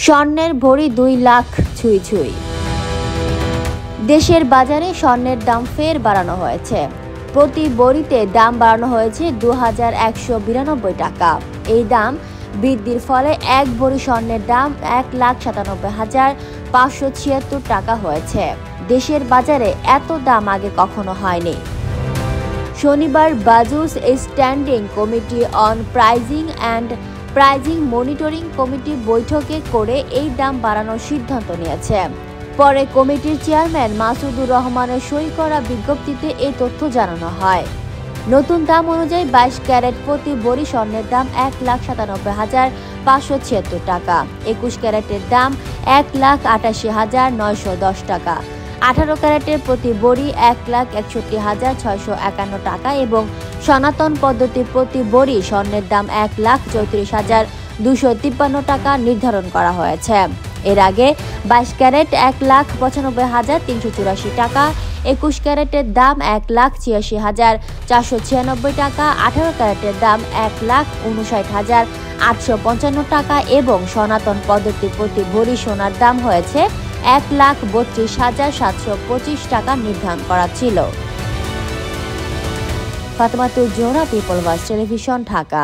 স্বর্ণের ভরি 2 লাখ ছুঁই ছুঁই। দেশের বাজারে স্বর্ণের দাম ফের বাড়ানো হয়েছে। প্রতি ভরিতে দাম বাড়ানো হয়েছে 2192 টাকা। এই দাম বৃদ্ধির ফলে এক ভরি স্বর্ণের দাম 1,97,576 টাকা হয়েছে। দেশের বাজারে এত দাম আগে কখনো হয়নি। শনিবার BAJUS standing committee on pricing and pricing monitoring committee বৈঠকে করে এই দাম বাড়ানোর সিদ্ধান্ত নিয়েছে। পরে কমিটির চেয়ারম্যান মাসুদুর রহমানের সই করা বিজ্ঞপ্তিতে এই তথ্য জানানো হয়। নতুন দাম অনুযায়ী 22 ক্যারেট প্রতি ভরি স্বর্ণের দাম 1,97,576 টাকা, 21 ক্যারেটের দাম 1,88,910 টাকা, 18 ক্যারেটের প্রতি ভরি 1,61,651 টাকা এবং সনাতন পদ্ধতির প্রতি ভরি স্বর্ণের দাম 1,34,253 টাকা নির্ধারণ করা হয়েছে। এর আগে 22 ক্যারেট 1,95,384 টাকা, 21 ক্যারেটের দাম 1,86,496 টাকা, 18 ক্যারেটের দাম 1,59,855 টাকা এবং সনাতন পদ্ধতির প্রতি ভরি সোনার দাম হয়েছে 1,32,725 টাকা নির্ধারণ করা ছিল। Fatematul Zohra, people voice television, Dhaka.